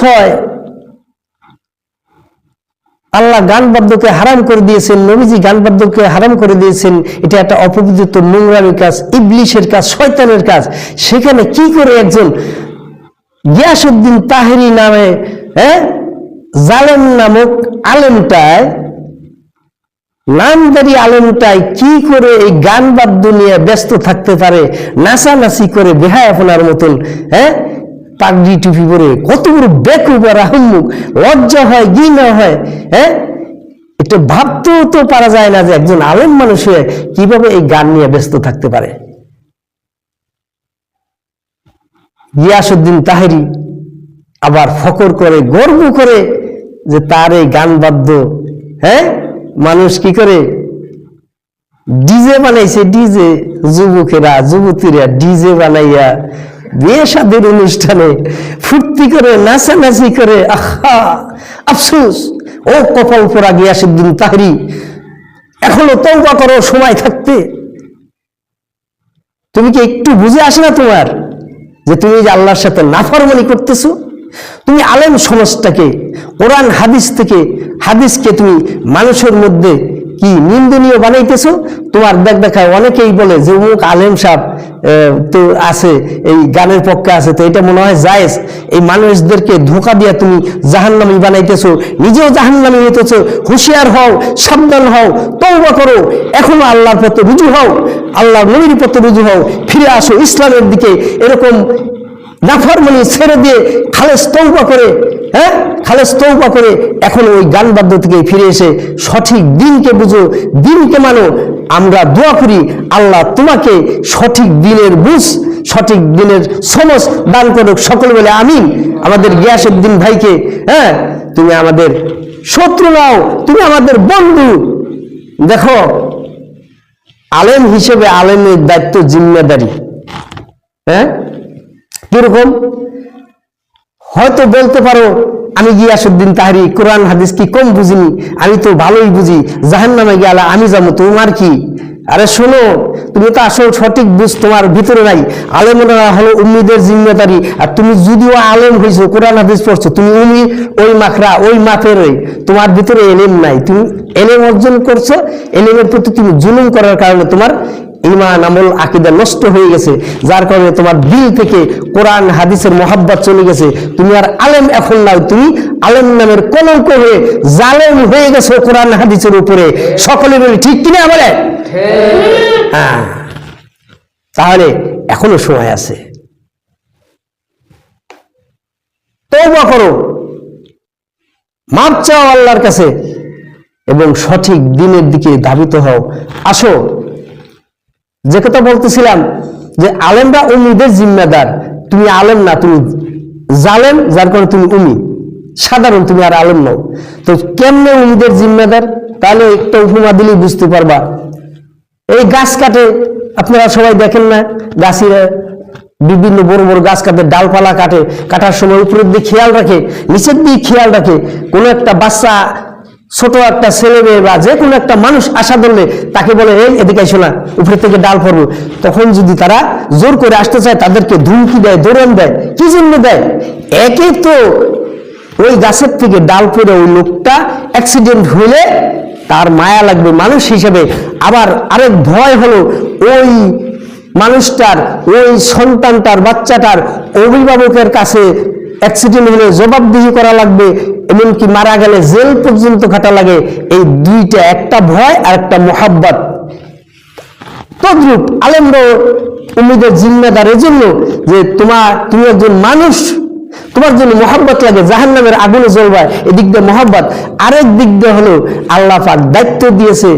হয় আল্লাহ গান বাদ্যকে হারাম করে দিয়েছেন, নবীজি গান বাদ্যকে হারাম করে দিয়েছেন, এটা একটা অপবিত্র নোংরামির কাজ, ইবলিশের কাজ, শয়তানের কাজ। সেখানে কি করে একজন গিয়াসউদ্দিন তাহেরি নামে জালেম নামক আলেমটায়, নামদারি আলেমটায় কি করে এই গান বাদ্য নিয়ে ব্যস্ত থাকতে পারে, নাচানাচি করে বেহায়াপনার মতন, পাগড়ি টুপি পরে, কত বড় বেকুব আর আহম্মুক, লজ্জা হয়, ঘৃণা হয়। এটা ভাবতেও তো পারা যায় না যে একজন আলেম মানুষ হয়ে কিভাবে এই গান নিয়ে ব্যস্ত থাকতে পারে। গিয়াসউদ্দিন তাহেরি আবার ফখর করে, গর্ব করে যে তার এই গান বাদ্য মানুষ কি করে ডিজে বানাইছে, ডিজে যুবকেরা যুবতীরা ডিজে বানাইয়া বিয়ে শাদীর অনুষ্ঠানে ফুর্তি করে, নাচানাচি করে। আহা, আফসোস, ও কপাল পোড়া গিয়াসউদ্দিন তাহেরি, এখনো তওবা করো সময় থাকতে। তুমি কি একটু বুঝে আসে না তোমার যে তুমি যে আল্লাহর সাথে নাফরমানি করতেছো? তুমি আলেম সমাজটাকে, কোরআন হাদিসকে তুমি মানুষের মধ্যে কি নিন্দনীয় বানাইতেছো। তোমার দেখায় অনেকেই বলে যে অমুক আলেম সাহেব তো আছে, এই গানের পক্ষে আছে, তো এটা মনে হয় জায়েজ। এই মানুষদেরকে ধোঁকা দিয়া তুমি জাহান্নামী বানাইতেছো, নিজেও জাহান্নামী হইতেছো। হুঁশিয়ার হও, সাবধান হও, তওবা করো, এখনো আল্লাহর পথে রুজু হও, আল্লাহর নবীর পথে রুজু হও, ফিরে আসো ইসলামের দিকে। এরকম নাফরমানি ছেড়ে দিয়ে খালেস তওবা করে এখন ওই গান বাদ্য থেকে ফিরে এসে সঠিক দিনকে বুঝো, দিনকে মানো। আমরা দোয়া করি আল্লাহ তোমাকে সঠিক দিনের বুঝ, সঠিক দিনের সমঝ দান করুক, সকল বলে আমিন। আমাদের গিয়াসউদ্দিন ভাইকে তুমি আমাদের শত্রু নাও, তুমি আমাদের বন্ধু। দেখো, আলেম হিসেবে আলেমের দায়িত্ব, জিম্মেদারি কিরকম? হয়তো বলতে পারো আমি গিয়াসউদ্দিন তাহেরি কোরআন হাদিস কি কম বুঝিনি, আমি তো ভালোই বুঝি, জাহান্নামে গেলে আমি যাবো, তোমার কি? আরে শোনো, তুমি তো আসল সঠিক বুঝ তোমার ভিতরে নাই। আলেমরা হলো উম্মিদের জিম্মেদারি। আর তুমি যদিও আলেম হয়েছো, কোরআন হাদিস পড়ছো, তুমি উম্মি, ওই মাখরা, ওই মাপের, তোমার ভিতরে এলেম নাই। তুমি এলেম অর্জন করছো, এলেমের প্রতি তুমি জুলুম করার কারণে তোমার ঈমান, আমল, আকীদা নষ্ট হয়ে গেছে, যার কারণে তোমার দিল থেকে কোরআন হাদিসের মহাব্বত চলে গেছে। তুমি আর আলেম এখন নাই, তুমি আলেম নামের কলঙ্ক হয়ে জালেম হয়ে গেছো কোরআন হাদিসের উপরে। সকলে বলি ঠিক কিনা বলে? হ্যাঁ, তাহলে এখনো সময় আছে, তওবা করো, মাপ চাও আল্লাহর কাছে এবং সঠিক দিনের দিকে ধাবিত হও। আসো, যে কথা বলতেছিলাম যে আলেমরা উম্মিদের জিম্মেদার, তুমি আলেম না, তুমি জালেম, যার কারণে তুমি উম্মি, সাধারণ, তুমি আর আলেম নও। তো কেমনে উম্মিদের জিম্মেদার? তাহলে একটা উপমা দিলেই বুঝতে পারবা। এই গাছ কাটে, আপনারা সবাই দেখেন না, গাছিরা বিভিন্ন বড় বড় গাছ কাটে, ডালপালা কাটে, কাটার সময় উপরের দিকে খেয়াল রাখে, নিচের দিকে খেয়াল রাখে। কোনো একটা বাচ্চা, ছোট একটা ছেলে মেয়ে বা যে কোনো একটা মানুষ আশা ধরলে তাকে বলে এই এদিকে এসো না, উপরের থেকে ডাল পড়বো। তখন যদি তারা জোর করে আসতে চায়, তাদেরকে ধুমকি দেয়, দৌড়ান দেয়। কি জন্য দেয়? একে তো ওই গাছের থেকে ডাল পড়ে ওই লোকটা অ্যাক্সিডেন্ট হলে তার মায়া লাগবে মানুষ হিসেবে। আবার আরেক ভয় হলো ওই মানুষটার, ওই সন্তানটার, বাচ্চাটার অভিভাবকের কাছে অ্যাক্সিডেন্ট হলে জবাবদিহি করা লাগবে, এমনকি মারা গেলে জেল পর্যন্ত খাটা লাগে। এই দুইটা, একটা ভয় আর একটা মোহাব্বত। তদ্রূপ আলেমরা উম্মিদের জিম্মেদার এজন্য যে তুমি একজন মানুষ, তোমার জন্য মোহাব্বত লাগে, জাহান্নামের আগুনে জ্বলবা, এদিক দিয়ে মোহাব্বত। আরেক দিক দিয়ে হলো আল্লাহ পাক দায়িত্ব দিয়েছে,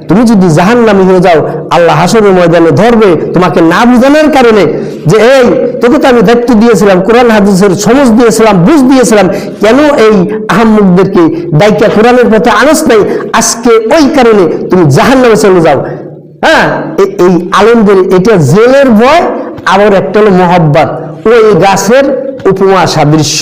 তুমি যদি জাহান্নামী হয়ে যাও, আল্লাহ হাসরের ময়দানে ধরবে তোমাকে না বুঝানোর কারণে, যে এই তোকে তো আমি দায়িত্ব দিয়েছিলাম, কোরআন হাদিসের সমঝ দিয়েছিলাম, বুঝ দিয়েছিলাম, কেন এই আহম্মকদেরকে দায়িত্ব কোরআনের পথে আনস নাই? আজকে ওই কারণে তুমি জাহান্নামে চলে যাও। এই আলেমদের এটা জেলের ভয়, আবার একটা হলো মোহাব্বত, ওই গাছের উপমা সাদৃশ্য।